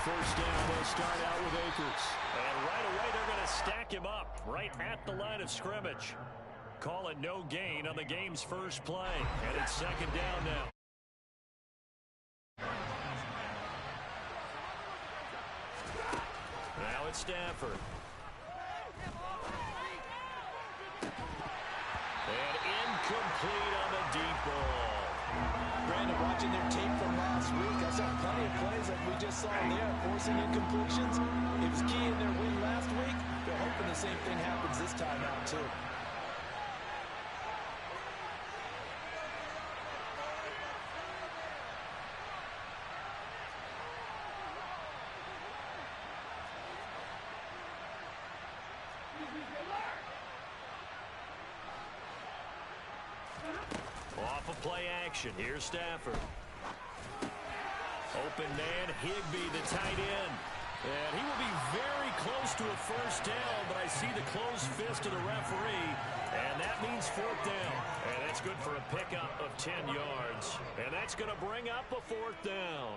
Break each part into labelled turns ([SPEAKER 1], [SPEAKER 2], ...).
[SPEAKER 1] first down. They'll start out with Akers. And right away, they're going to stack him up right at the line of scrimmage. Call it no gain on the game's first play. And it's second down now. Now it's Stafford. And incomplete on the deep ball.
[SPEAKER 2] Brandon, watching their tape from last week, I saw plenty of plays like we just saw there, forcing incompletions. It was key in their win last week. They're hoping the same thing happens this time out, too.
[SPEAKER 1] Off of play action. Here's Stafford. Open man, Higbee, the tight end. And he will be very close to a first down, but I see the closed fist of the referee, and that means fourth down. And that's good for a pickup of 10 yards. And that's going to bring up a fourth down.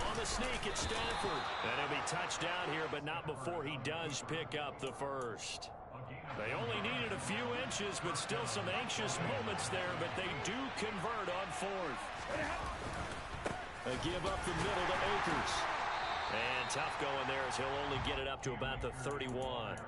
[SPEAKER 1] On the sneak, it's Stafford. And he'll be touched down here, but not before he does pick up the first. They only needed a few inches, but still some anxious moments there, but they do convert on fourth. They give up the middle to Akers. And tough going there as he'll only get it up to about the 31.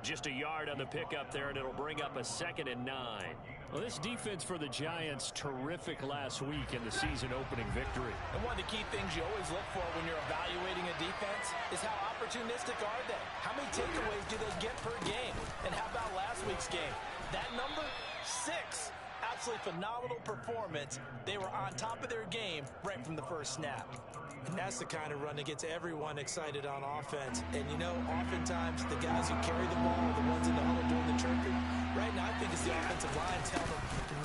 [SPEAKER 1] Just a yard on the pickup there, and it'll bring up a 2nd and 9. Well, this defense for the Giants, terrific last week in the season-opening victory.
[SPEAKER 2] And one of the key things you always look for when you're evaluating a defense is how opportunistic are they? How many takeaways do they get per game? And how about last week's game? That number, 6. Absolutely phenomenal performance. They were on top of their game right from the first snap. And that's the kind of run that gets everyone excited on offense. And, you know, oftentimes the guys who carry the ball are the ones in the huddle doing the chirping. Right now, I think it's the offensive line telling them,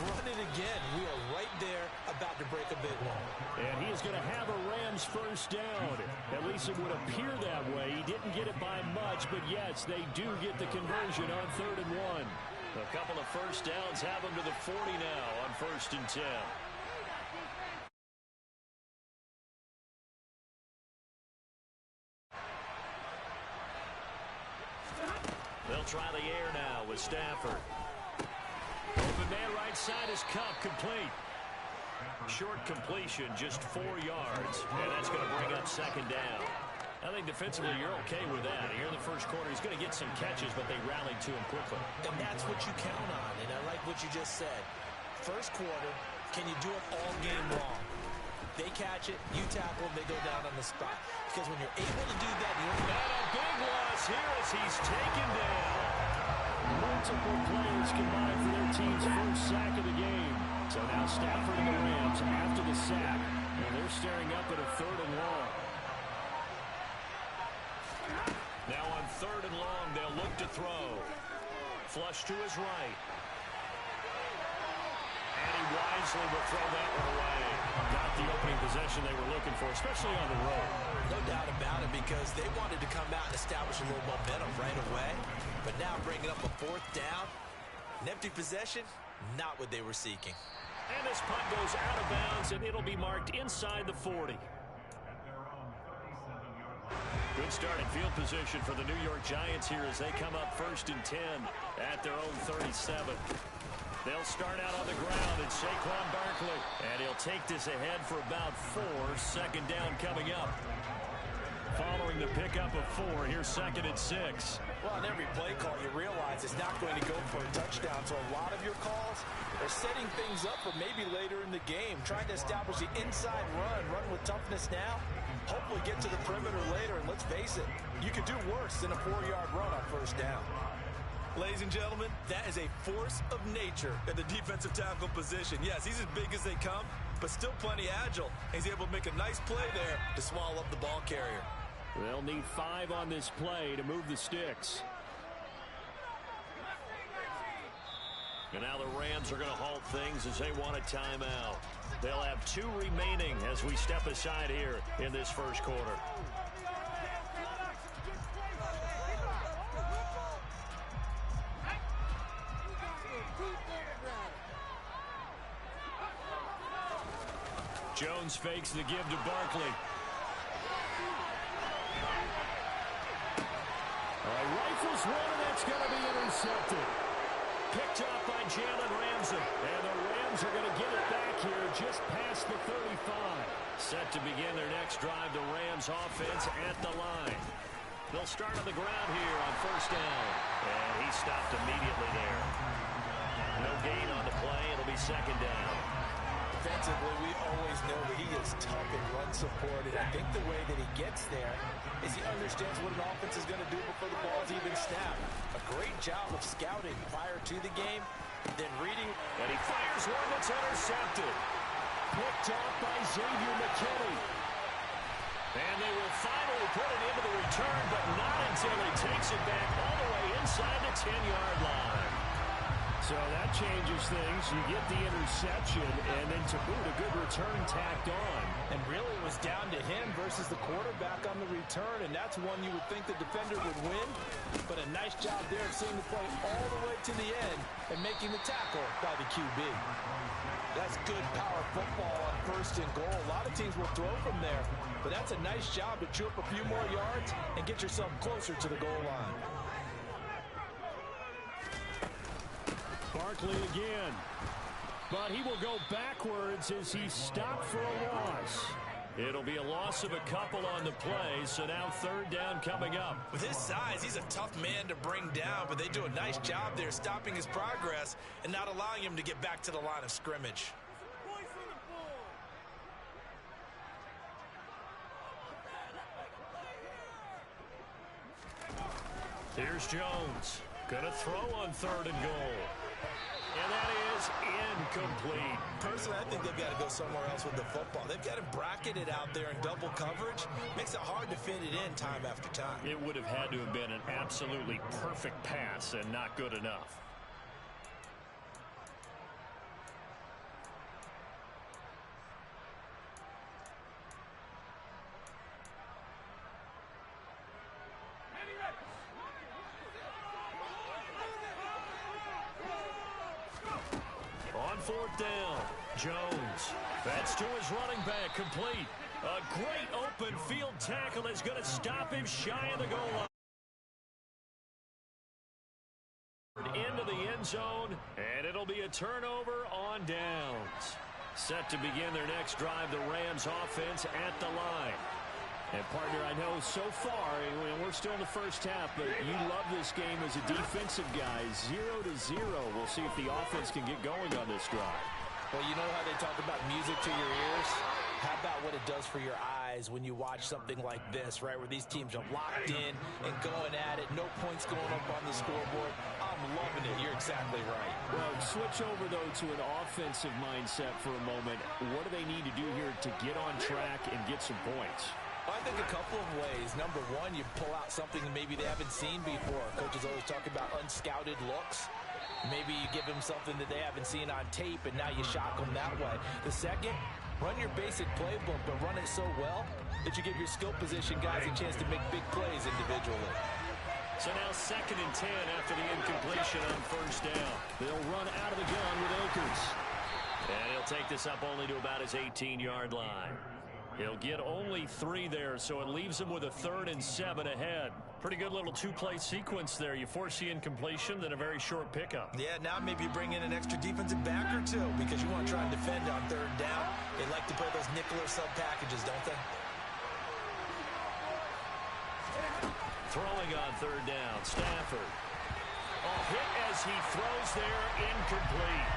[SPEAKER 2] run it again. We are right there about to break a big one.
[SPEAKER 1] And he is going to have a Rams first down. At least it would appear that way. He didn't get it by much, but yes, they do get the conversion on 3rd and 1. A couple of first downs have them to the 40 now on 1st and 10. They'll try the air now with Stafford. Open man right side is Kupp, complete. Short completion, just 4 yards, and that's going to bring up 2nd down. I think defensively you're okay with that. Here in the first quarter, he's going to get some catches, but they rallied to him quickly.
[SPEAKER 2] And that's what you count on, and I like what you just said. First quarter, can you do it all game long? They catch it, you tackle them, they go down on the spot. Because when you're able to do that, you're
[SPEAKER 1] and a big loss here as he's taken down. Multiple players combined for their team's first sack of the game. So now Stafford and the Rams after the sack, and they're staring up at a 3rd and long. Now on 3rd and long, they'll look to throw. Flush to his right. And he wisely will throw that one away. Got the opening possession they were looking for, especially on the road.
[SPEAKER 2] No doubt about it, because they wanted to come out and establish a little momentum right away. But now bringing up a 4th down, an empty possession, not what they were seeking.
[SPEAKER 1] And this punt goes out of bounds, and it'll be marked inside the 40. Good start in field position for the New York Giants here as they come up 1st and 10 at their own 37. They'll start out on the ground, and Saquon Barkley. And he'll take this ahead for about 4. 2nd down coming up. Following the pickup of 4, here's 2nd and 6.
[SPEAKER 2] Well, on every play call, you realize it's not going to go for a touchdown. So a lot of your calls are setting things up for maybe later in the game, trying to establish the inside run with toughness now. Hopefully get to the perimeter later, and let's face it, you could do worse than a 4-yard run on 1st down. Ladies and gentlemen, that is a force of nature at the defensive tackle position. Yes, he's as big as they come, but still plenty agile. He's able to make a nice play there to swallow up the ball carrier.
[SPEAKER 1] They'll need 5 on this play to move the sticks. And now the Rams are going to halt things as they want a timeout. They'll have 2 remaining as we step aside here in this first quarter. Jones fakes the give to Barkley. Rifles one, and that's going to be intercepted. Picked up by Jalen Ramsey. And the Rams are going to get it back here just past the 35. Set to begin their next drive, the Rams offense at the line. They'll start on the ground here on first down. And he stopped immediately there. No gain on the play. It'll be second down.
[SPEAKER 2] Defensively, we always know that he is tough and run support. And I think the way that he gets there is he understands what an offense is going to do before the ball's even snapped. A great job of scouting prior to the game, then reading.
[SPEAKER 1] And he fires one that's intercepted. Picked off by Xavier McKinney. And they will finally put it into the return, but not until he takes it back all the way inside the 10-yard line. So that changes things. You get the interception, and then to boot, a good return tacked on.
[SPEAKER 2] And really it was down to him versus the quarterback on the return, and that's one you would think the defender would win. But a nice job there of seeing the play all the way to the end and making the tackle by the QB. That's good power football on first and goal. A lot of teams will throw from there, but that's a nice job to chew up a few more yards and get yourself closer to the goal line.
[SPEAKER 1] Barkley again. But he will go backwards as he stopped for a loss. It'll be a loss of a couple on the play, so now third down coming up.
[SPEAKER 2] With his size, he's a tough man to bring down, but they do a nice job there stopping his progress and not allowing him to get back to the line of scrimmage.
[SPEAKER 1] Here's Jones. Gonna throw on third and goal. And that is incomplete.
[SPEAKER 2] Personally, I think they've got to go somewhere else with the football. They've got him bracketed out there in double coverage. Makes it hard to fit it in time after time.
[SPEAKER 1] It would have had to have been an absolutely perfect pass and not good enough. Fourth down. Jones. That's to his running back. Complete. A great open field tackle is going to stop him shy of the goal line. Into the end zone, and it'll be a turnover on downs. Set to begin their next drive, the Rams offense at the line. And, partner, I know so far, and we're still in the first half, but you love this game as a defensive guy. 0-0. We'll see if the offense can get going on this drive.
[SPEAKER 2] Well, you know how they talk about music to your ears? How about what it does for your eyes when you watch something like this, right, where these teams are locked in and going at it, no points going up on the scoreboard? I'm loving it. You're exactly right.
[SPEAKER 1] Well, switch over, though, to an offensive mindset for a moment. What do they need to do here to get on track and get some points?
[SPEAKER 2] I think a couple of ways. Number one, you pull out something that maybe they haven't seen before. Coaches always talk about unscouted looks. Maybe you give them something that they haven't seen on tape, and now you shock them that way. The second, run your basic playbook, but run it so well that you give your skill position guys a chance to make big plays individually.
[SPEAKER 1] So now 2nd and 10 after the incompletion on first down. They'll run out of the gun with Akers. And he'll take this up only to about his 18-yard line. He'll get only 3 there, so it leaves him with a 3rd and 7 ahead. Pretty good little two-play sequence there. You force the incompletion, then a very short pickup.
[SPEAKER 2] Yeah, now maybe you bring in an extra defensive back or two because you want to try and defend on 3rd down. They like to play those nickel or sub packages, don't they?
[SPEAKER 1] Throwing on 3rd down, Stafford. A hit as he throws there, incomplete.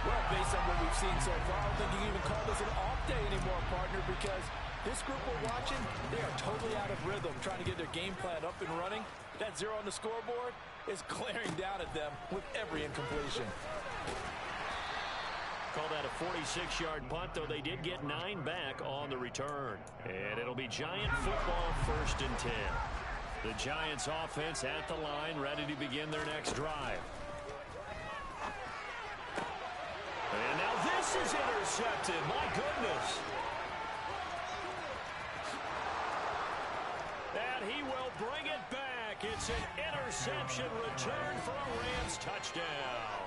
[SPEAKER 2] Well, based on what we've seen so far, I don't think you can even call this an off day anymore, partner, because this group we're watching, they are totally out of rhythm, trying to get their game plan up and running. That 0 on the scoreboard is glaring down at them with every incompletion.
[SPEAKER 1] Call that a 46-yard punt, though they did get 9 back on the return. And it'll be Giant football, 1st and 10. The Giants offense at the line, ready to begin their next drive. And now this is intercepted. My goodness. And he will bring it back. It's an interception return for a Rams touchdown.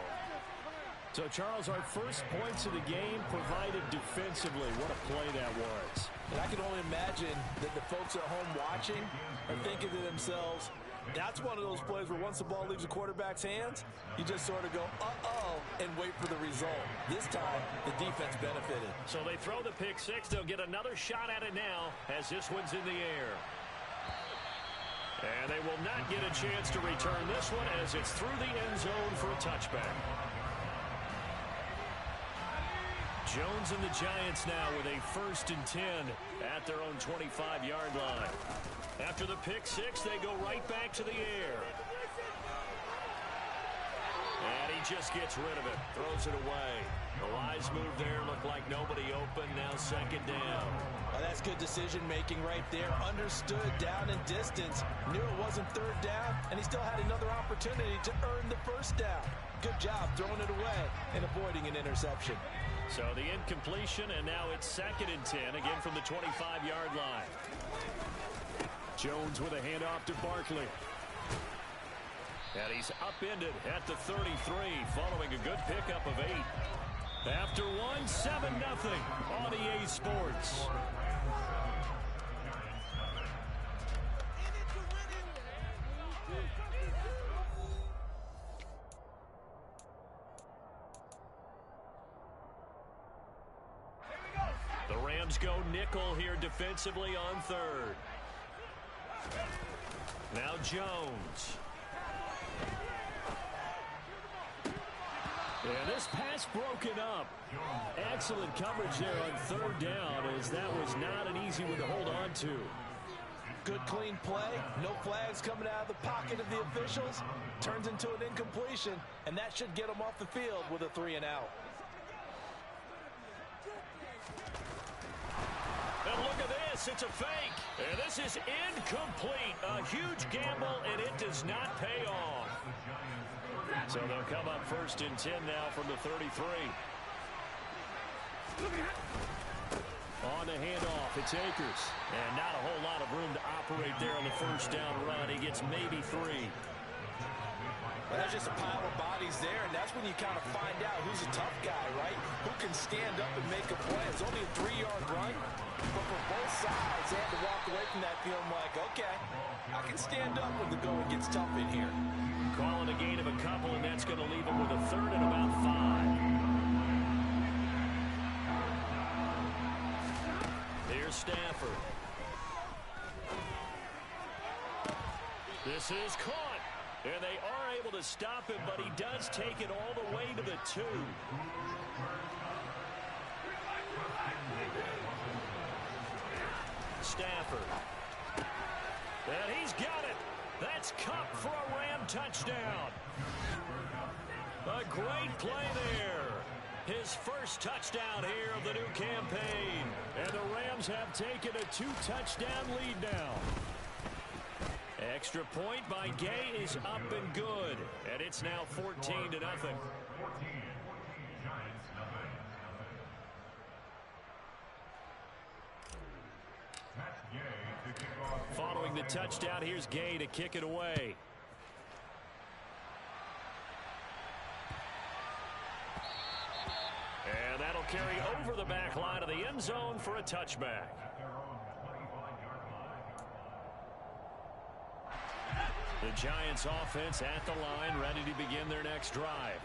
[SPEAKER 1] So, Charles, our first points of the game provided defensively. What a play that was.
[SPEAKER 2] And I can only imagine that the folks at home watching are thinking to themselves, that's one of those plays where once the ball leaves the quarterback's hands, you just sort of go, uh-oh, and wait for the result. This time, the defense benefited.
[SPEAKER 1] So they throw the pick six. They'll get another shot at it now as this one's in the air. And they will not get a chance to return this one as it's through the end zone for a touchback. Jones and the Giants now with a 1st and 10 at their own 25-yard line. After the pick six, they go right back to the air. And he just gets rid of it, throws it away. The wise move there, looked like nobody open, now 2nd down.
[SPEAKER 2] Well, that's good decision-making right there. Understood down and distance. Knew it wasn't 3rd down, and he still had another opportunity to earn the 1st down. Good job throwing it away and avoiding an interception.
[SPEAKER 1] So the incompletion, and now it's 2nd and 10, again from the 25-yard line. Jones with a handoff to Barkley. And he's upended at the 33, following a good pickup of 8. After one, 7-0 on EA Sports. The Rams go nickel here defensively on 3rd. Now Jones. And this pass broken up. Excellent coverage there on 3rd down, as that was not an easy one to hold on to.
[SPEAKER 2] Good clean play. No flags coming out of the pocket of the officials. Turns into an incompletion, and that should get them off the field with a 3 and out.
[SPEAKER 1] And look at this. It's a fake. And this is incomplete. A huge gamble, and it does not pay off. So they'll come up 1st and 10 now from the 33. On the handoff, it's Akers. And not a whole lot of room to operate there on the 1st down run. He gets maybe 3.
[SPEAKER 2] Well, there's just a pile of bodies there, and that's when you kind of find out who's a tough guy, right? Who can stand up and make a play. It's only a 3-yard run, but for both sides, they had to walk away from that feeling like, okay, I can stand up when the going gets tough in here.
[SPEAKER 1] Calling a gain of a couple, and that's going to leave him with a 3rd and about 5. Here's Stafford. This is caught. And they are able to stop him, but he does take it all the way to the 2. Stafford. And he's got it. That's Kupp for a Ram touchdown. A great play there. His first touchdown here of the new campaign. And the Rams have taken a 2-touchdown lead now. Extra point by Gay is up and good. And it's now 14-0. Following the touchdown, here's Gay to kick it away. And that'll carry over the back line of the end zone for a touchback. The Giants offense at the line, ready to begin their next drive.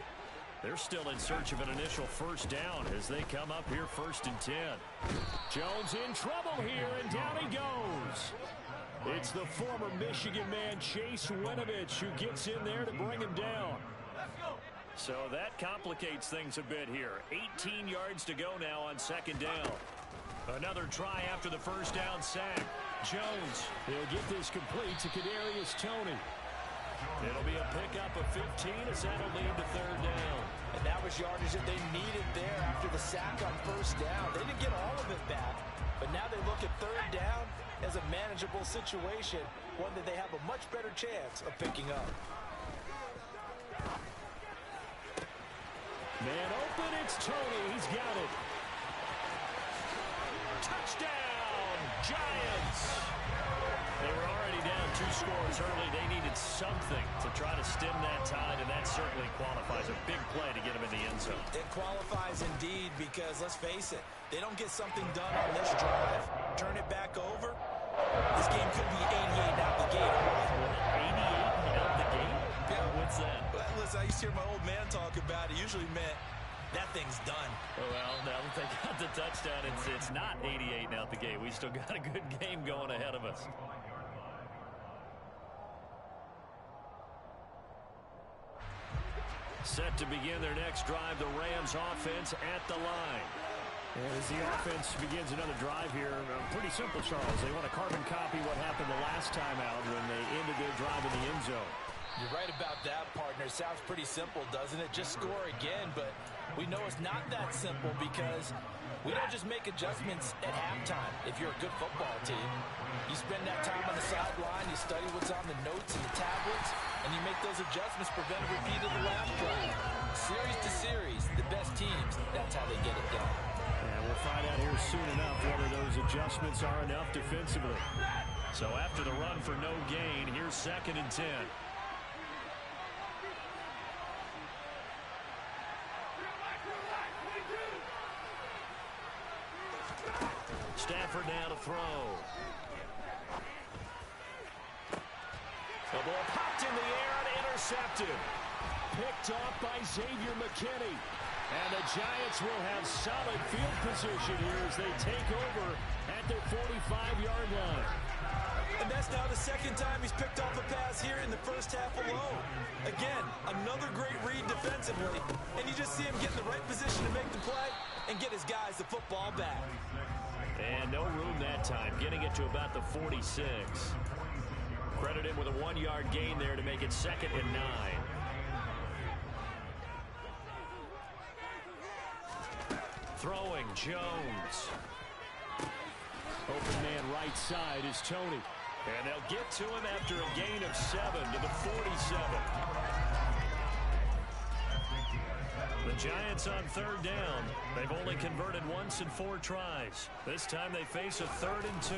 [SPEAKER 1] They're still in search of an initial 1st down as they come up here 1st and 10. Jones in trouble here, and down he goes. It's the former Michigan man, Chase Winovich, who gets in there to bring him down. So that complicates things a bit here. 18 yards to go now on 2nd down. Another try after the 1st down sack. Jones, he'll get this complete to Kadarius Toney. It'll be a pickup of 15 as that'll lead to 3rd down.
[SPEAKER 2] And that was yardage that they needed there after the sack on 1st down. They didn't get all of it back, but now they look at 3rd down as a manageable situation, one that they have a much better chance of picking up.
[SPEAKER 1] Man open, it's Toney. He's got it. Touchdown, Giants. They were already down 2 scores early. They needed something to try to stem that tide, and that certainly qualifies. A big play to get them in the end zone.
[SPEAKER 2] It qualifies indeed because, let's face it, they don't get something done on this drive, turn it back over, this game could be 88 out the gate.
[SPEAKER 1] 88 out the gate?
[SPEAKER 2] Yeah.
[SPEAKER 1] What's that?
[SPEAKER 2] Well, listen, I used to hear my old man talk about it. Usually meant that thing's done.
[SPEAKER 1] Well, now that they got the touchdown, it's not 88 out the gate. We still got a good game going ahead of us. Set to begin their next drive, the Rams offense at the line. And as the offense begins another drive here, pretty simple, Charles. They want to carbon copy what happened the last time out when they ended their drive in the end zone.
[SPEAKER 2] You're right about that, partner. Sounds pretty simple, doesn't it? Just score again, but we know it's not that simple because we don't just make adjustments at halftime. If you're a good football team, you spend that time on the sideline, you study what's on the notes and the tablets, and you make those adjustments, prevent a repeat of the last drive. Series to series, the best teams, that's how they get it done.
[SPEAKER 1] And we'll find out here soon enough whether those adjustments are enough defensively. So after the run for no gain, here's 2nd and 10. Stafford now to throw. The ball popped in the air and intercepted. Picked off by Xavier McKinney. And the Giants will have solid field position here as they take over at their 45-yard line.
[SPEAKER 2] And that's now the 2nd time he's picked off a pass here in the first half alone. Again, another great read defensively. And you just see him get in the right position to make the play and get his guys the football back.
[SPEAKER 1] And no room that time, getting it to about the 46. Credit him with a 1-yard gain there to make it 2nd and 9. Throwing, Jones. Open man right side is Tony. And they'll get to him after a gain of 7 to the 47. The Giants on 3rd down. They've only converted once in 4 tries. This time they face a 3rd and 2.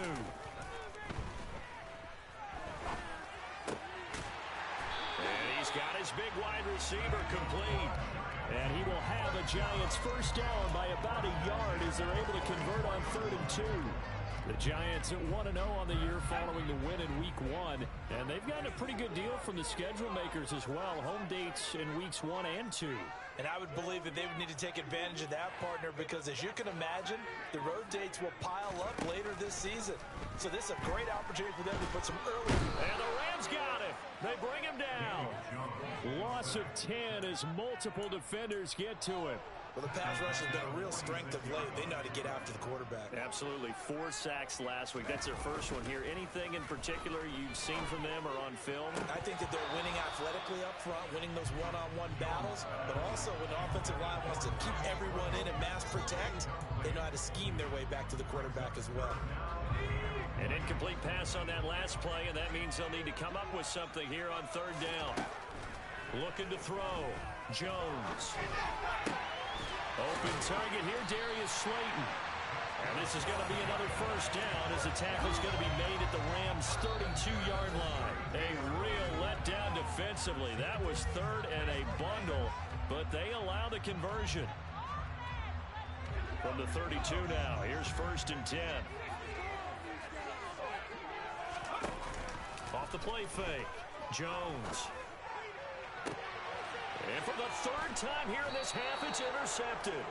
[SPEAKER 1] And he's got his big wide receiver complete. And he will have a Giants first down by about a yard as they're able to convert on 3rd and 2. The Giants at 1-0 on the year following the win in Week 1. And they've gotten a pretty good deal from the schedule makers as well. Home dates in Weeks 1 and 2.
[SPEAKER 2] And I would believe that they would need to take advantage of that, partner, because as you can imagine, the road dates will pile up later this season. So this is a great opportunity for them to put some early.
[SPEAKER 1] And the Rams got it. They bring him down. Loss of 10 as multiple defenders get to him.
[SPEAKER 2] Well, the pass rush has been a real strength of late. They know how to get after the quarterback.
[SPEAKER 1] Absolutely. 4 sacks last week. That's their first one here. Anything in particular you've seen from them or on film?
[SPEAKER 2] I think that they're winning athletically up front, winning those one-on-one battles, but also when the offensive line wants to keep everyone in and mass protect, they know how to scheme their way back to the quarterback as well.
[SPEAKER 1] An incomplete pass on that last play, and that means they'll need to come up with something here on 3rd down. Looking to throw. Jones. Open target here, Darius Slayton. And this is going to be another first down as the tackle's going to be made at the Rams' 32-yard line. A real letdown defensively. That was 3rd and a bundle, but they allow the conversion. From the 32 now, here's 1st and 10. Off the play fake, Jones. And for the 3rd time here in this half, it's intercepted.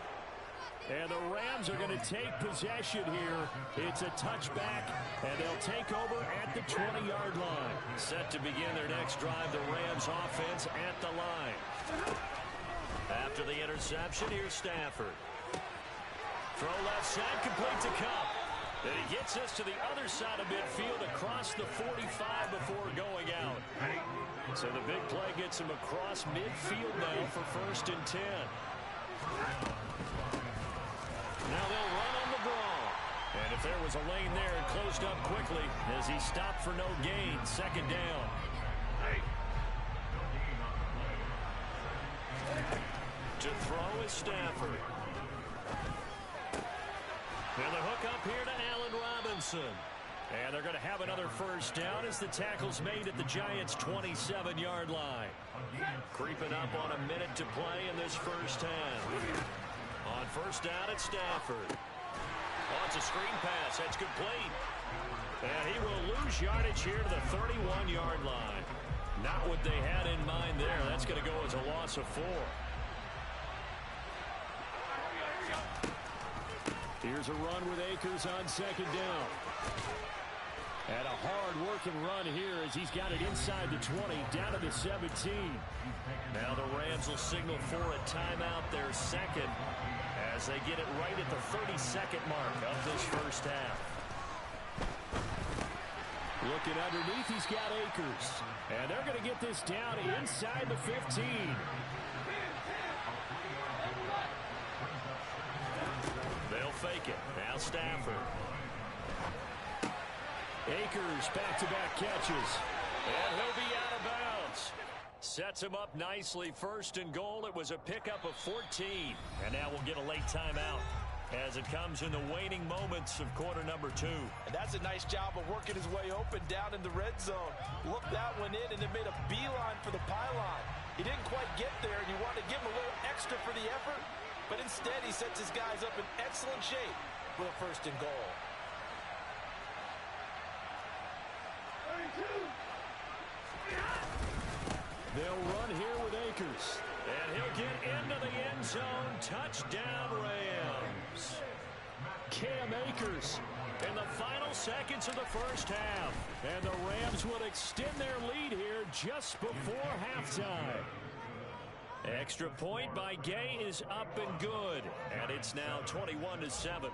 [SPEAKER 1] And the Rams are going to take possession here. It's a touchback, and they'll take over at the 20-yard line. Set to begin their next drive, the Rams offense at the line. After the interception, here's Stafford. Throw left side, complete to Kupp. And he gets us to the other side of midfield across the 45 before going out. So the big play gets him across midfield now for 1st and 10. Now they'll run on the draw. And if there was a lane there, it closed up quickly as he stopped for no gain. 2nd down. To throw is Stafford. And the hook up here to Allen Robinson. And they're going to have another first down as the tackle's made at the Giants' 27-yard line. Creeping up on a minute to play in this first half. On first down at Stafford. Oh, it's a screen pass. That's complete. And he will lose yardage here to the 31-yard line. Not what they had in mind there. That's going to go as a loss of 4. Here's a run with Akers on second down. And a hard-working run here as he's got it inside the 20, down to the 17. Now the Rams will signal for a timeout, their second, as they get it right at the 32nd mark of this first half. Looking underneath, he's got Akers. And they're going to get this down inside the 15. They'll fake it. Now Stafford. Akers back-to-back catches. And he'll be out of bounds. Sets him up nicely. First and goal. It was a pickup of 14. And now we'll get a late timeout as it comes in the waning moments of quarter number 2.
[SPEAKER 2] And that's a nice job of working his way open down in the red zone. Looked that one in and it made a beeline for the pylon. He didn't quite get there, and you wanted to give him a little extra for the effort. But instead, he sets his guys up in excellent shape for a first and goal.
[SPEAKER 1] They'll run here with Akers. And he'll get into the end zone. Touchdown, Rams. Cam Akers in the final seconds of the first half. And the Rams will extend their lead here just before halftime. Extra point by Gay is up and good. And it's now 21-7.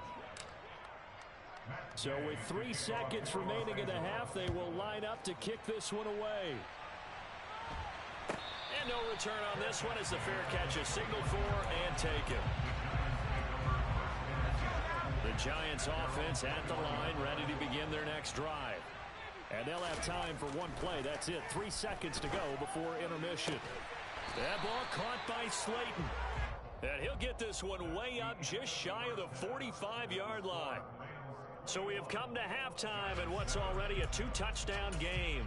[SPEAKER 1] So with 3 seconds remaining in the half, they will line up to kick this one away. And no return on this one as the fair catch is signaled for and taken. The Giants offense at the line, ready to begin their next drive. And they'll have time for one play. That's it. 3 seconds to go before intermission. That ball caught by Slayton. And he'll get this one way up just shy of the 45-yard line. So we have come to halftime in what's already a 2-touchdown game.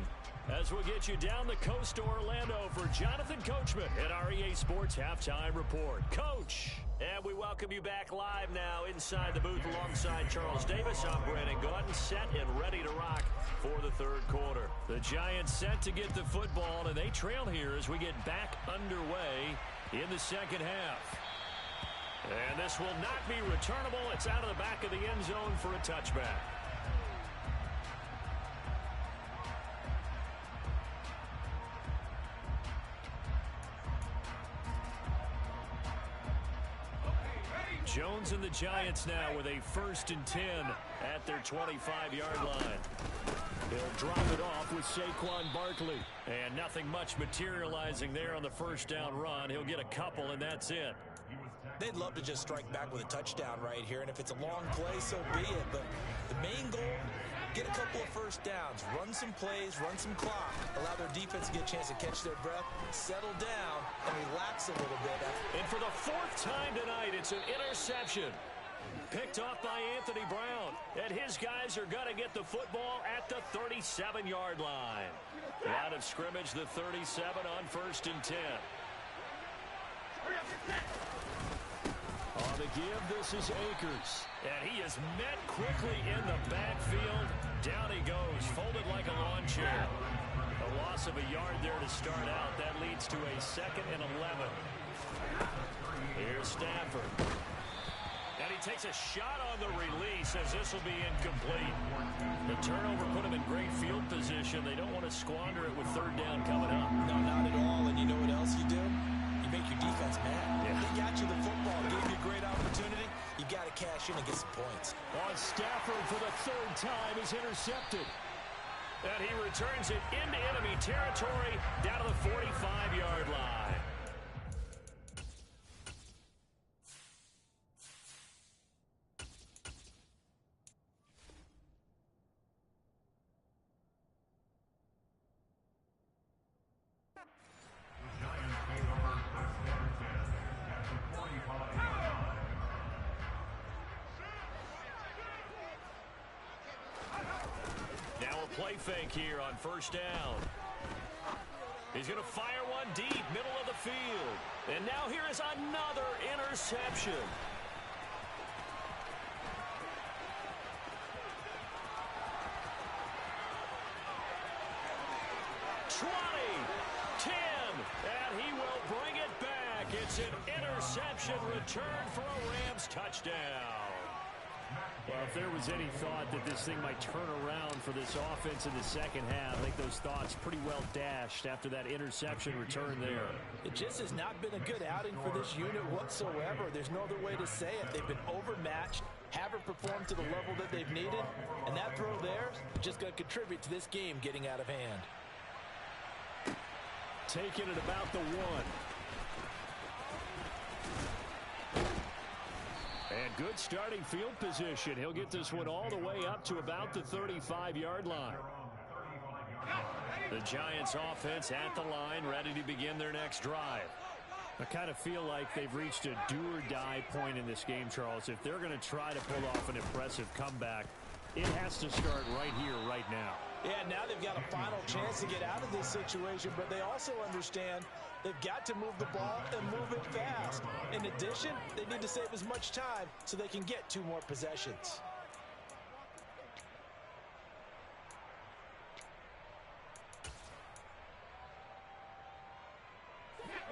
[SPEAKER 1] As we'll get you down the coast to Orlando for Jonathan Coachman at our EA Sports Halftime Report. Coach, and we welcome you back live now inside the booth alongside Charles Davis. I'm Brandon Gaudin, set and ready to rock for the third quarter. The Giants set to get the football, and they trail here as we get back underway in the second half. And this will not be returnable. It's out of the back of the end zone for a touchback. Jones and the Giants now with a 1st and 10 at their 25-yard line. He'll drop it off with Saquon Barkley. And nothing much materializing there on the first down run. He'll get a couple, and that's it.
[SPEAKER 2] They'd love to just strike back with a touchdown right here, and if it's a long play, so be it. But the main goal, get a couple of first downs, run some plays, run some clock, allow their defense to get a chance to catch their breath, settle down, and relax a little bit.
[SPEAKER 1] And for the 4th time tonight, it's an interception. Picked off by Anthony Brown. And his guys are going to get the football at the 37-yard line. Out of scrimmage, the 37 on 1st and 10. On the give, this is Akers. And he is met quickly in the backfield. Down he goes, folded like a lawn chair. A loss of a yard there to start out. That leads to a 2nd and 11. Here's Stafford. And he takes a shot on the release as this will be incomplete. The turnover put him in great field position. They don't want to squander it with 3rd down coming up.
[SPEAKER 2] No, not at all. And you know what else you do? You make your defense mad. Yeah. They got you the football, gave you a great opportunity. You got to cash in and get some points.
[SPEAKER 1] On Stafford for the 3rd time is intercepted. And he returns it into enemy territory down to the 45-yard line. play fake here on first down. He's going to fire one deep, middle of the field. And now here is another interception. 20, 10, and he will bring it back. It's an interception return for a Rams touchdown.
[SPEAKER 3] Well, if there was any thought that this thing might turn around for this offense in the second half, I think those thoughts pretty well dashed after that interception return there.
[SPEAKER 2] It just has not been a good outing for this unit whatsoever. There's no other way to say it. They've been overmatched, haven't performed to the level that they've needed, and that throw there is just going to contribute to this game getting out of hand.
[SPEAKER 3] Taking it about the 1. And good starting field position. He'll get this one all the way up to about the 35-yard line.
[SPEAKER 1] The Giants offense at the line, ready to begin their next drive.
[SPEAKER 3] I kind of feel like they've reached a do-or-die point in this game, Charles. If they're going to try to pull off an impressive comeback, it has to start right here, right now.
[SPEAKER 2] Yeah, now they've got a final chance to get out of this situation, but they also understand they've got to move the ball and move it fast. In addition, they need to save as much time so they can get 2 more possessions.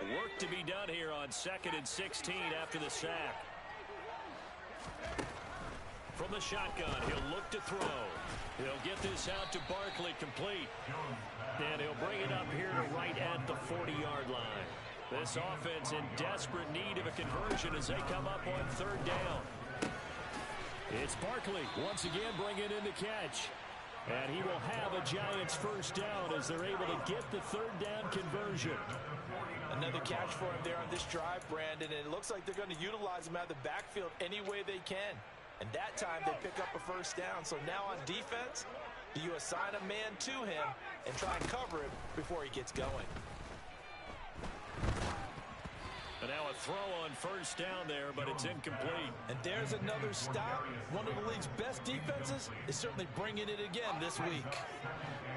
[SPEAKER 1] Work to be done here on 2nd and 16 after the sack. From the shotgun, he'll look to throw. He'll get this out to Barkley, complete. And he'll bring it up here to right at the 40-yard line. This offense in desperate need of a conversion as they come up on 3rd down. It's Barkley once again bringing in the catch. And he will have a Giants first down as they're able to get the 3rd down conversion.
[SPEAKER 2] Another catch for him there on this drive, Brandon. And it looks like they're going to utilize him out of the backfield any way they can. And that time they pick up a first down. So now on defense, do you assign a man to him and try and cover him before he gets going?
[SPEAKER 1] And now a throw on first down there, but it's incomplete.
[SPEAKER 2] And there's another stop. One of the league's best defenses is certainly bringing it again this week.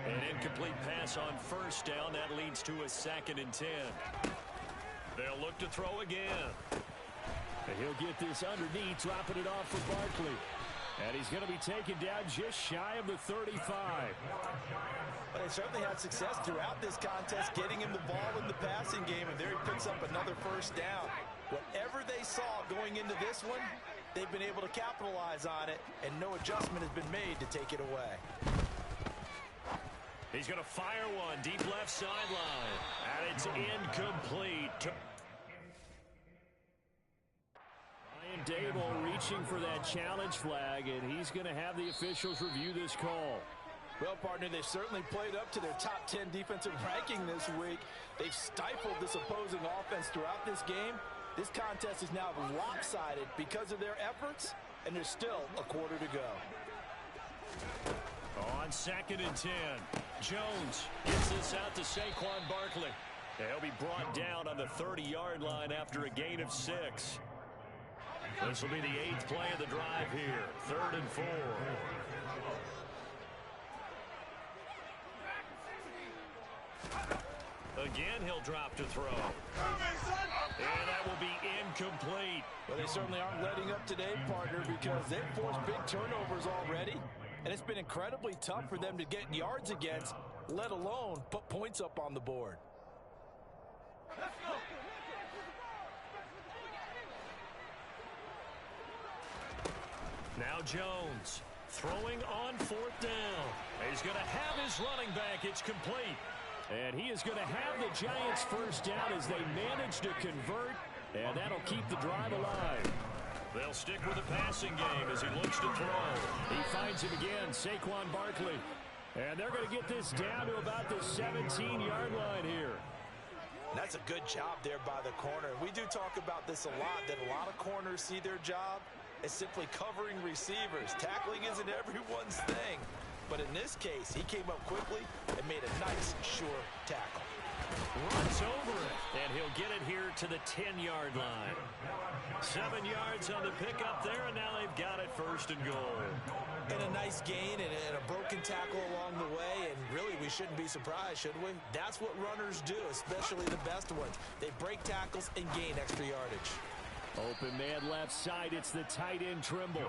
[SPEAKER 1] An incomplete pass on first down. That leads to a 2nd and 10. They'll look to throw again.
[SPEAKER 3] And he'll get this underneath, dropping it off for Barkley. And he's going to be taken down just shy of the 35.
[SPEAKER 2] But they certainly had success throughout this contest, getting him the ball in the passing game, and there he picks up another first down. Whatever they saw going into this one, they've been able to capitalize on it, and no adjustment has been made to take it away.
[SPEAKER 1] He's going to fire one deep left sideline, and it's incomplete.
[SPEAKER 3] Dable reaching for that challenge flag, and he's going to have the officials review this call.
[SPEAKER 2] Well, partner, they've certainly played up to their top 10 defensive ranking this week. They've stifled this opposing offense throughout this game. This contest is now lopsided because of their efforts, and there's still a quarter to go.
[SPEAKER 1] On 2nd and 10, Jones gets this out to Saquon Barkley. He'll be brought down on the 30-yard line after a gain of 6. This will be the 8th play of the drive here. 3rd and 4. Again, he'll drop to throw. And that will be incomplete.
[SPEAKER 2] Well, they certainly aren't letting up today, partner, because they've forced big turnovers already. And it's been incredibly tough for them to get yards against, let alone put points up on the board. Let's go.
[SPEAKER 1] Now Jones throwing on 4th down. He's going to have his running back. It's complete.
[SPEAKER 3] And he is going to have the Giants first down as they manage to convert, and that'll keep the drive alive.
[SPEAKER 1] They'll stick with the passing game as he looks to throw.
[SPEAKER 3] He finds him again, Saquon Barkley. And they're going to get this down to about the 17-yard line here.
[SPEAKER 2] That's a good job there by the corner. We do talk about this a lot, that a lot of corners see their job as simply covering receivers. Tackling isn't everyone's thing. But in this case, he came up quickly and made a nice, sure tackle.
[SPEAKER 1] Runs over it, and he'll get it here to the 10-yard line. 7 yards on the pickup there, and now they've got it 1st and goal.
[SPEAKER 2] And a nice gain and a broken tackle along the way. we shouldn't be surprised, should we? That's what runners do, especially the best ones. They break tackles and gain extra yardage.
[SPEAKER 3] Open man left side. It's the tight end Trimble.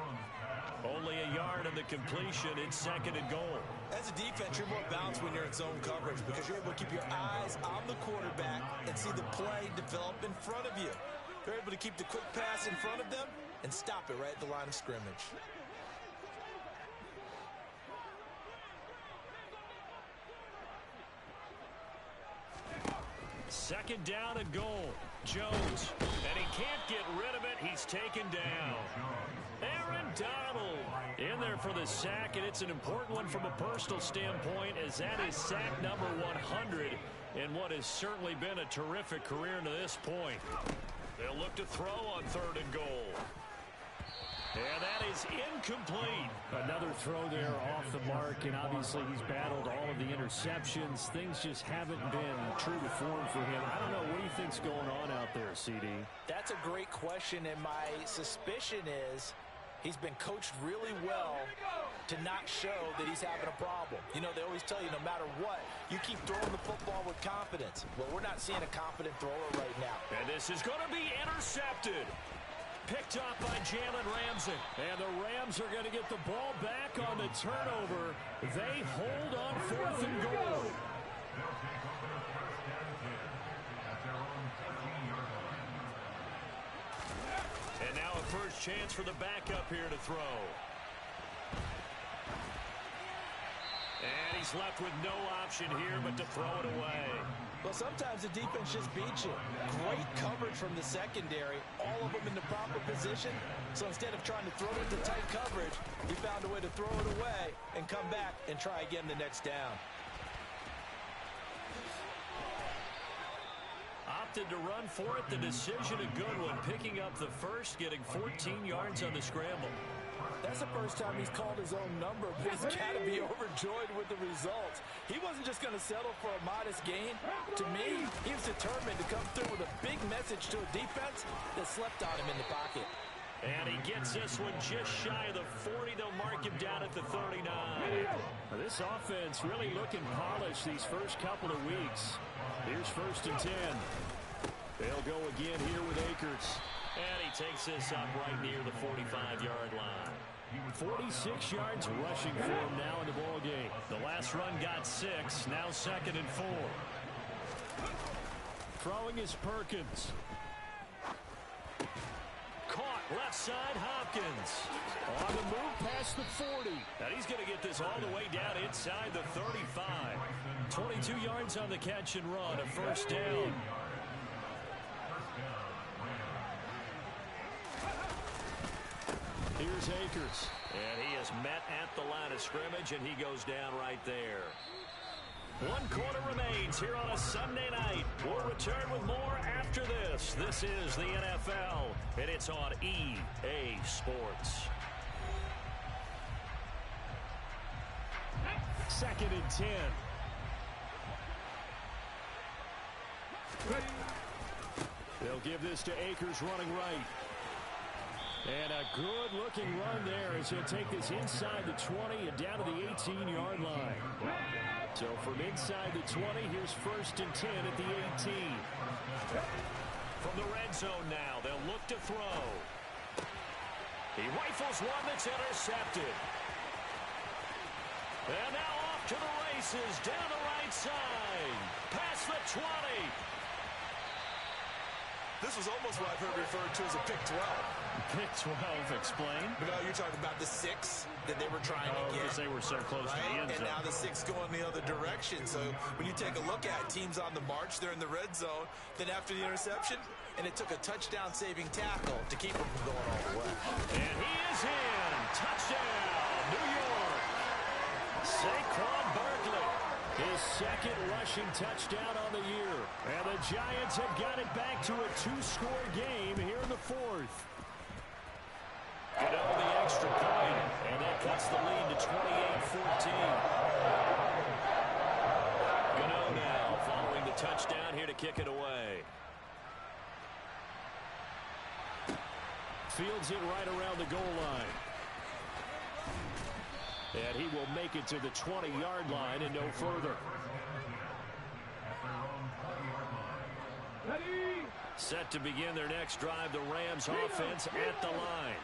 [SPEAKER 1] Only a yard on the completion. It's 2nd and goal.
[SPEAKER 2] As a defense, you're more balanced when you're in zone coverage because you're able to keep your eyes on the quarterback and see the play develop in front of you. They're able to keep the quick pass in front of them and stop it right at the line of scrimmage.
[SPEAKER 1] Second down and goal. Jones, and he can't get rid of it. He's taken down. Aaron Donald in there for the sack, and it's an important one from a personal standpoint as that is sack number 100 in what has certainly been a terrific career to this point. They'll look to throw on 3rd and goal. And that is incomplete.
[SPEAKER 3] Another throw there off the mark, and obviously he's battled all of the interceptions. Things just haven't been true to form for him. I don't know. What do you think's going on out there, CD?
[SPEAKER 2] That's a great question, and my suspicion is he's been coached really well to not show that he's having a problem. You know, they always tell you no matter what, you keep throwing the football with confidence. Well, we're not seeing a confident thrower right now.
[SPEAKER 1] And this is going to be intercepted. Picked up by Jalen Ramsey. And the Rams are going to get the ball back on the turnover. They hold on 4th and goal. And now a first chance for the backup here to throw. And he's left with no option here but to throw it away.
[SPEAKER 2] Well, sometimes the defense just beats you. Great coverage from the secondary, all of them in the proper position. So instead of trying to throw it into tight coverage, he found a way to throw it away and come back and try again the next down.
[SPEAKER 1] Opted to run for it. The decision a good one. Picking up the first, getting 14 yards on the scramble.
[SPEAKER 2] That's the first time he's called his own number, but he's got to be overjoyed with the results. He wasn't just going to settle for a modest gain. To me, he was determined to come through with a big message to a defense that slept on him in the pocket.
[SPEAKER 1] And he gets this one just shy of the 40. They'll mark him down at the 39.
[SPEAKER 3] Now, this offense really looking polished these first couple of weeks. Here's 1st and 10. They'll go again here with Akers.
[SPEAKER 1] And he takes this up right near the 45-yard line.
[SPEAKER 3] 46 yards rushing for him now in the ball game.
[SPEAKER 1] The last run got 6. Now 2nd and 4.
[SPEAKER 3] Throwing is Perkins.
[SPEAKER 1] Caught left side Hopkins.
[SPEAKER 3] On the move past the 40.
[SPEAKER 1] And he's going to get this all the way down inside the 35. 22 yards on the catch and run. A first down.
[SPEAKER 3] Here's Akers.
[SPEAKER 1] And he is met at the line of scrimmage, and he goes down right there. 1 quarter remains here on a Sunday night. We'll return with more after this. This is the NFL, and it's on EA Sports.
[SPEAKER 3] 2nd and 10. They'll give this to Akers running right. And a good-looking run there as he'll take this inside the 20 and down to the 18-yard line. So from inside the 20, here's 1st and 10 at the 18.
[SPEAKER 1] From the red zone now, they'll look to throw. He rifles one that's intercepted. And now off to the races, down the right side. Past the 20.
[SPEAKER 2] This was almost what I've heard referred to as a pick 12.
[SPEAKER 3] Pick 12, explain.
[SPEAKER 2] But no, you're talking about the 6 that they were trying to get.
[SPEAKER 3] Because they were so close to the end zone.
[SPEAKER 2] And now the 6 going the other direction. So when you take a look at teams on the march, they're in the red zone. Then after the interception, and it took a touchdown-saving tackle to keep them from going all the way.
[SPEAKER 1] And he is in. Touchdown, New York. Saquon Barkley.
[SPEAKER 3] His 2nd rushing touchdown on the year. And the Giants have got it back to a 2-score game here in the 4th.
[SPEAKER 1] Gano the extra point, and that cuts the lead to 28-14. Gano now following the touchdown here to kick it away.
[SPEAKER 3] Fields it right around the goal line. And he will make it to the 20-yard line and no further. Set to begin their next drive, the Rams offense at the line.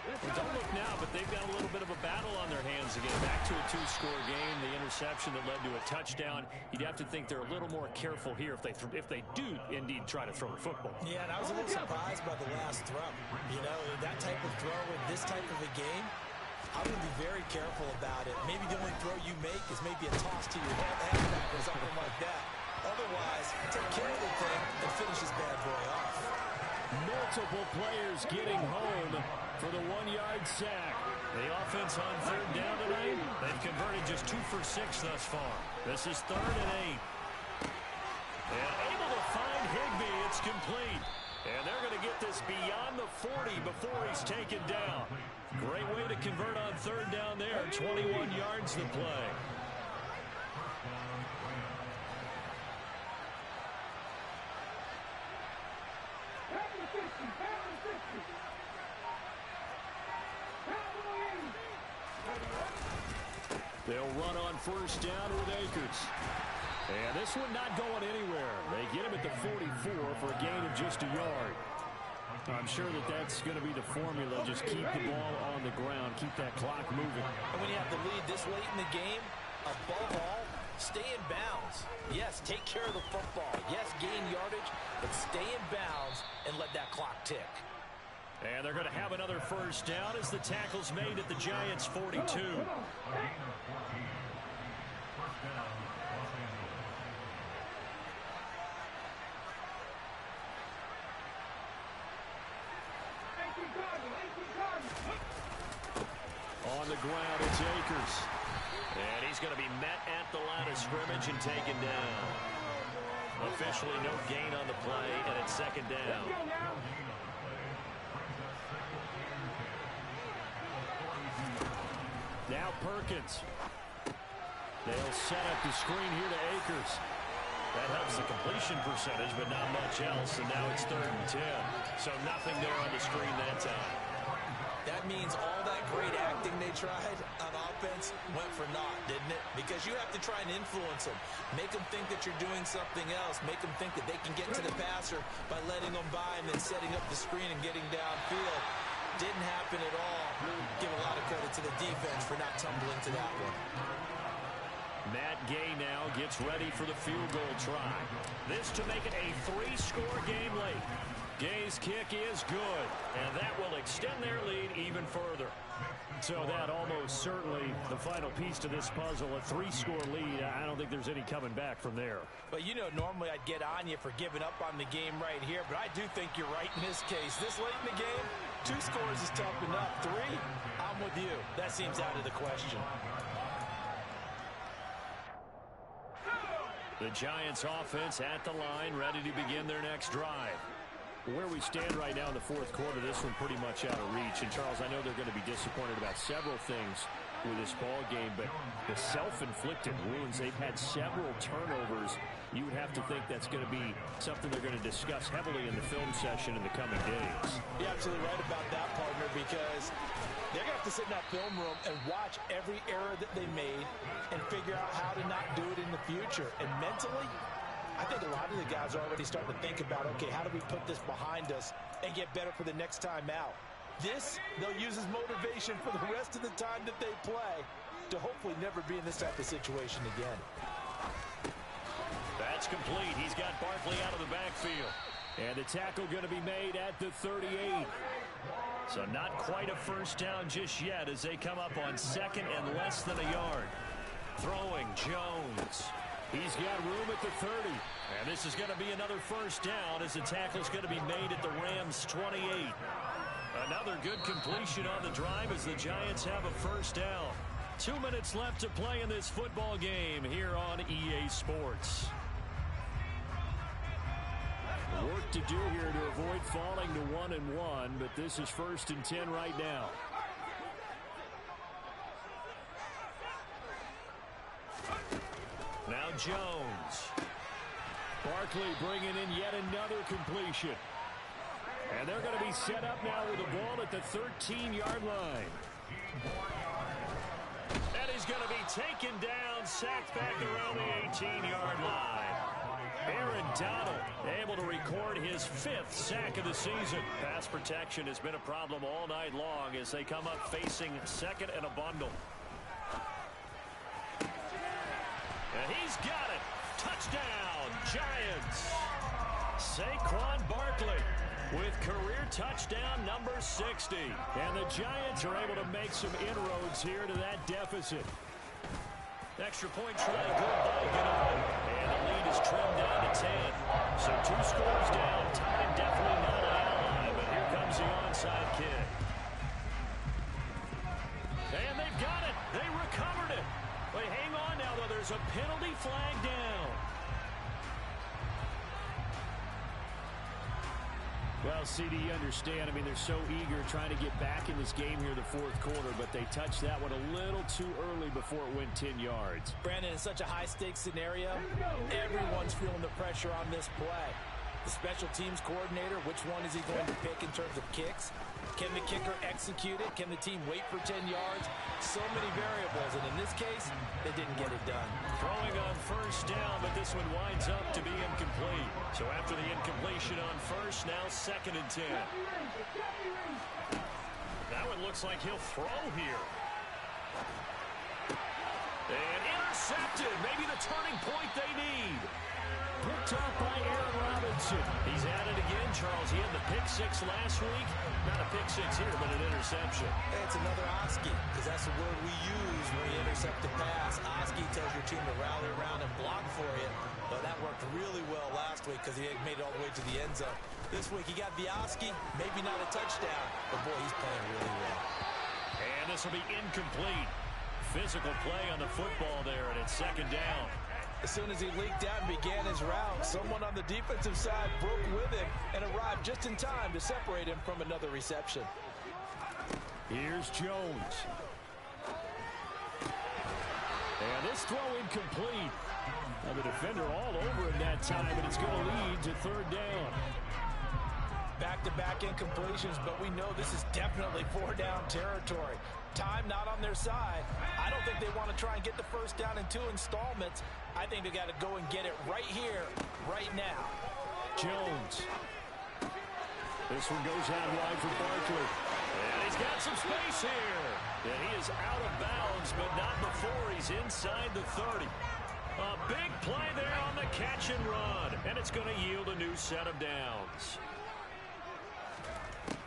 [SPEAKER 3] Well, don't look now, but they've got a little bit of a battle on their hands again. Back to a two-score game, the interception that led to a touchdown. You'd have to think they're a little more careful here if they do indeed try to throw the football.
[SPEAKER 2] Yeah, and I was a little surprised by the last throw. You know, that type of throw in this type of a game, I'm going to be very careful about it. Maybe the only throw you make is maybe a toss to your halfback or something like that. Otherwise, take care of the thing and finish this bad boy off.
[SPEAKER 3] Multiple players getting home for the 1-yard sack.
[SPEAKER 1] The offense on third down tonight, they've converted just 2 for 6 thus far. This is 3rd and 8. And able to find Higbee. It's complete. And they're going to get this beyond the 40 before he's taken down. Great way to convert on third down there. 21 yards to play.
[SPEAKER 3] They'll run on first down with Akers. And this one not going anywhere. They get him at the 44 for a gain of just a yard. I'm sure that's going to be the formula. Just keep the ball on the ground. Keep that clock moving.
[SPEAKER 2] And when you have the lead this late in the game, above all, stay in bounds. Yes, take care of the football. Yes, gain yardage, but stay in bounds and let that clock tick.
[SPEAKER 1] And they're going to have another first down as the tackle's made at the Giants' 42.
[SPEAKER 3] On the ground, it's Akers.
[SPEAKER 1] And he's going to be met at the line of scrimmage and taken down. Officially no gain on the play, and it's second down.
[SPEAKER 3] Now Perkins. They'll set up the screen here to Akers.
[SPEAKER 1] That helps the completion percentage, but not much else. And now it's 3rd and 10. So nothing there on the screen that time.
[SPEAKER 2] That means all that great acting they tried on offense went for naught, didn't it? Because you have to try and influence them. Make them think that you're doing something else. Make them think that they can get to the passer by letting them by and then setting up the screen and getting downfield. Didn't happen at all. Give a lot of credit to the defense for not tumbling to that one.
[SPEAKER 1] Matt Gay now gets ready for the field goal try. This to make it a 3-score game late. Gay's kick is good, and that will extend their lead even further.
[SPEAKER 3] So that almost certainly the final piece to this puzzle, a 3-score lead. I don't think there's any coming back from there.
[SPEAKER 2] But you know, normally I'd get on you for giving up on the game right here, but I do think you're right in this case. This late in the game, 2 scores is tough enough. 3, I'm with you. That seems out of the question.
[SPEAKER 1] The Giants offense at the line, ready to begin their next drive.
[SPEAKER 3] Where we stand right now in the 4th quarter, this one pretty much out of reach. And, Charles, I know they're going to be disappointed about several things with this ball game, but the self-inflicted wounds, they've had several turnovers. You would have to think that's going to be something they're going to discuss heavily in the film session in the coming days.
[SPEAKER 2] You're absolutely right about that, partner, because they're going to have to sit in that film room and watch every error that they made and figure out how to not do it in the future. And mentally, I think a lot of the guys are already starting to think about, okay, how do we put this behind us and get better for the next time out? This, they'll use as motivation for the rest of the time that they play to hopefully never be in this type of situation again.
[SPEAKER 1] That's complete. He's got Barkley out of the backfield.
[SPEAKER 3] And the tackle going to be made at the 38.
[SPEAKER 1] So not quite a first down just yet as they come up on 2nd and less than a yard. Throwing Jones.
[SPEAKER 3] He's got room at the 30.
[SPEAKER 1] And this is going to be another first down as the tackle's going to be made at the Rams' 28. Another good completion on the drive as the Giants have a first down. 2 minutes left to play in this football game here on EA Sports.
[SPEAKER 3] Work to do here to avoid falling to 1-1, but this is 1st and 10 right now.
[SPEAKER 1] Now Jones.
[SPEAKER 3] Barkley bringing in yet another completion. And they're going to be set up now with the ball at the 13-yard line.
[SPEAKER 1] And taken down, sacked back around the 18-yard line. Aaron Donald able to record his 5th sack of the season. Pass protection has been a problem all night long as they come up facing second and a bundle. And he's got it. Touchdown, Giants. Saquon Barkley with career touchdown number 60. And the Giants are able to make some inroads here to that deficit. Extra point try, good by Gennard. And the lead is trimmed down to 10. So 2 scores down. Time definitely not an ally, but here comes the onside kick. And they've got it. They recovered it. Wait, hang on now, though. There's a penalty flag down.
[SPEAKER 3] Well, CD, you understand. I mean, they're so eager trying to get back in this game here in the 4th quarter, but they touched that one a little too early before it went 10 yards.
[SPEAKER 2] Brandon, in such a high-stakes scenario, everyone's feeling the pressure on this play. The special teams coordinator, which one is he going to pick in terms of kicks? Can the kicker execute it? Can the team wait for 10 yards? So many variables, and in this case, they didn't get it done.
[SPEAKER 1] Throwing on first down, but this one winds up to be incomplete. So after the incompletion on first, now 2nd and 10. That one looks like he'll throw here. And intercepted. Maybe the turning point they need.
[SPEAKER 3] Picked up by Aaron Robinson.
[SPEAKER 1] He's at it again, Charles. He had the pick 6 last week. Not a pick 6 here, but an interception.
[SPEAKER 2] Hey, it's another Oski, because that's the word we use when we intercept the pass. Oski tells your team to rally around and block for you. But that worked really well last week because he made it all the way to the end zone. This week he got the Oski, maybe not a touchdown, but boy, he's playing really well.
[SPEAKER 1] And this will be incomplete. Physical play on the football there, and it's 2nd down.
[SPEAKER 2] As soon as he leaked out and began his route, someone on the defensive side broke with him and arrived just in time to separate him from another reception.
[SPEAKER 3] Here's Jones. And this throw incomplete. Now the defender all over him that time, and it's going to lead to 3rd down.
[SPEAKER 2] Back-to-back incompletions, but we know this is definitely 4-down territory. Time not on their side. I don't think they want to try and get the first down in 2 installments. I think they got to go and get it right here, right now.
[SPEAKER 3] Jones. This one goes out wide for Barkley.
[SPEAKER 1] And he's got some space here. And he is out of bounds, but not before he's inside the 30. A big play there on the catch and run. And it's going to yield a new set of downs.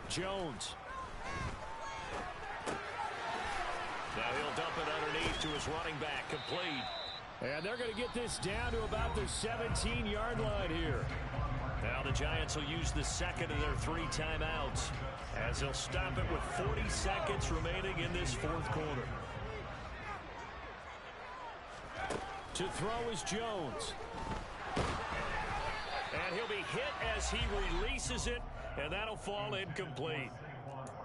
[SPEAKER 3] Jones.
[SPEAKER 1] Now he'll dump it underneath to his running back, complete.
[SPEAKER 3] And they're going to get this down to about the 17-yard line here.
[SPEAKER 1] Now the Giants will use the 2nd of their 3 timeouts as they'll stop it with 40 seconds remaining in this 4th quarter.
[SPEAKER 3] To throw is Jones.
[SPEAKER 1] And he'll be hit as he releases it, and that'll fall incomplete.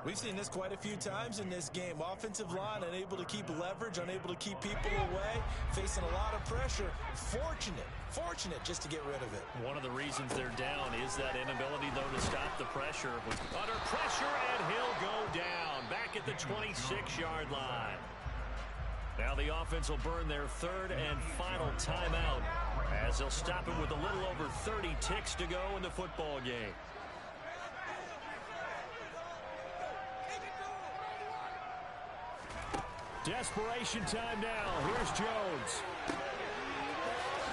[SPEAKER 2] We've seen this quite a few times in this game. Offensive line unable to keep leverage, unable to keep people away, facing a lot of pressure. Fortunate just to get rid of it.
[SPEAKER 1] One of the reasons they're down is that inability, though, to stop the pressure. Under pressure, and he'll go down back at the 26-yard line. Now the offense will burn their 3rd and final timeout as they'll stop it with a little over 30 ticks to go in the football game.
[SPEAKER 3] Desperation time now. Here's Jones.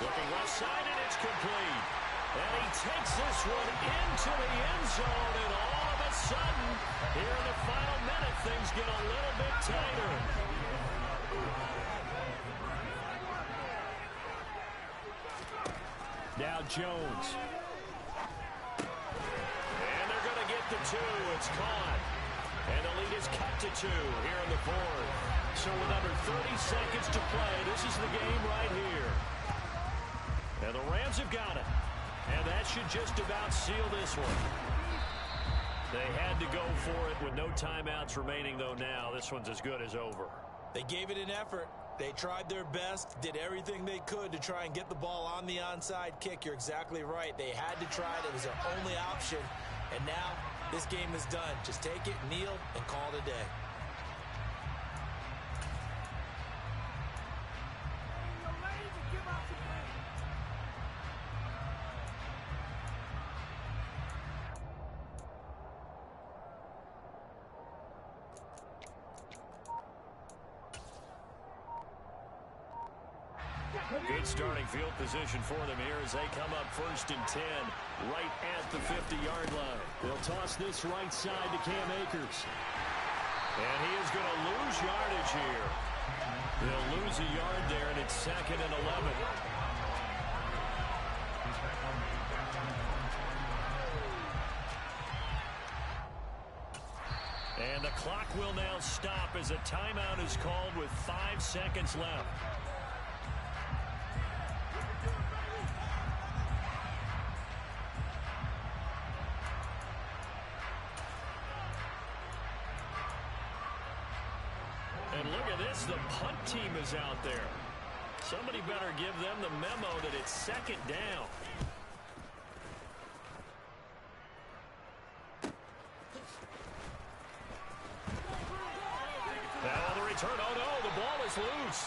[SPEAKER 1] Looking left side, and it's complete. And he takes this one into the end zone, and all of a sudden, here in the final minute, things get a little bit tighter.
[SPEAKER 3] Now Jones.
[SPEAKER 1] And they're going to get the 2. It's caught. And the lead is cut to 2 here in the 4th. So with under 30 seconds to play, this is the game right here. And the Rams have got it. And that should just about seal this one. They had to go for it with no timeouts remaining, though now. This one's as good as over.
[SPEAKER 2] They gave it an effort. They tried their best, did everything they could to try and get the ball on the onside kick. You're exactly right. They had to try it. It was their only option. And now this game is done. Just take it, kneel, and call it a day.
[SPEAKER 1] Good starting field position for them here as they come up 1st and 10 right at the 50-yard line.
[SPEAKER 3] They'll toss this right side to Cam Akers.
[SPEAKER 1] And he is going to lose yardage here. They'll lose a yard there, and it's 2nd and 11. And the clock will now stop as a timeout is called with 5 seconds left. And look at this, the punt team is out there. Somebody better give them the memo that it's 2nd down. Now on the return, oh no, the ball is loose.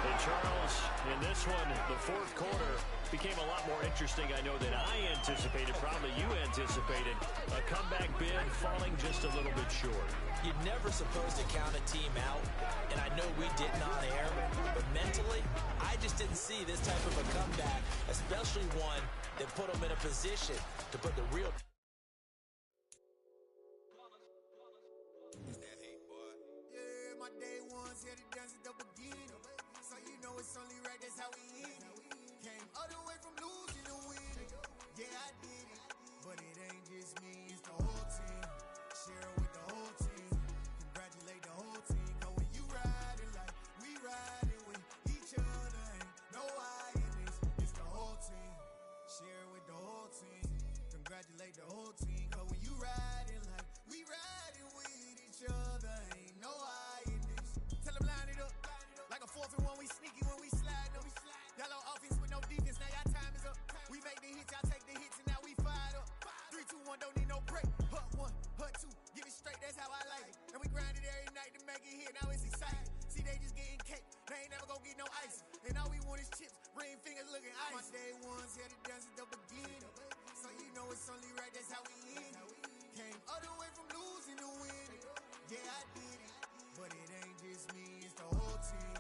[SPEAKER 1] And Charles, in this one, the 4th quarter became a lot more interesting, I know, than I anticipated, probably you anticipated. A comeback bid falling just a little bit short.
[SPEAKER 2] You're never supposed to count a team out, and I know we didn't on air, but mentally, I just didn't see this type of a comeback, especially one that put them in a position to put the real...
[SPEAKER 4] My day ones here to dance at the beginning. So you know it's only right, that's how we hit it. Came all the way from losing to winning. Yeah, I did it. But it ain't just me, it's the whole team. Share it with the whole team. Congratulate the whole team. Cause when you riding like we riding with each other, ain't no I in this. It's the whole team. Share it with the whole team. Congratulate the whole team. Cause when you riding like we riding with each other, ain't no I in this. Tell them line it up. Like a 4th and 1, we sneaky when we slide them. Yellow offense with no defense, now y'all time is up. We make the hits, y'all take the hits, and now we fired up. 3, 2, 1, don't need no break. Hut 1, hut 2, give it straight, that's how I like it. And we grind it every night to make it hit, now it's exciting. See, they just getting cake, they ain't never gonna get no ice. And all we want is chips, ring fingers looking ice. My day ones here to dance at the beginning. So you know it's only right, that's how we end it. Came all the way from losing to winning. Yeah, I did it. But it ain't just me, it's the whole team.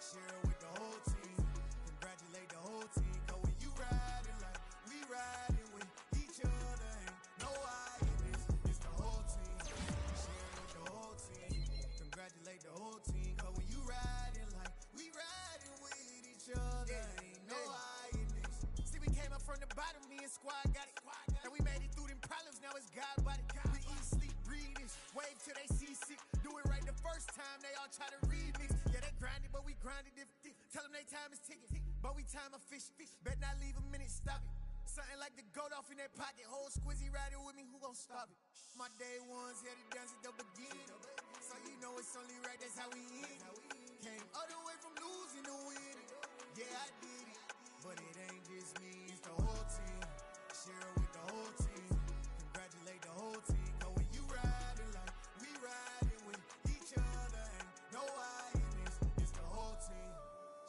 [SPEAKER 4] Share it with the whole team. Congratulate the whole team. Cause when you riding like we riding with each other, ain't no I in this. It's the whole team. Share it with the whole team. Congratulate the whole team. Cause when you riding like we riding with each other, ain't no I in this. See, we came up from the bottom, me and squad got it. And we made it through them problems, now it's God body. We eat, sleep, breathe this. Wave till they see sick. Do it right the first time, they all try to remix. Yeah, they grinded, but we grinded different. Tell them they time is ticking, but we time a fish. Bet not leave a minute, stop it. Something like the goat off in their pocket. Whole squizzy riding with me, who gon' stop it? My day ones here to dance at the beginning. So you know it's only right, that's how we end it. Came all the way from losing to winning. Yeah, I did it. But it ain't just me, it's the whole team. Share it with the whole team. Congratulate the whole team. Cause when you riding like we riding with each other, ain't no I in this. It's the whole team.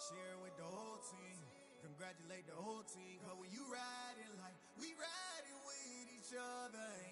[SPEAKER 4] Share it with the whole team. Congratulate the whole team. Cause when you riding like we riding with each other, ain't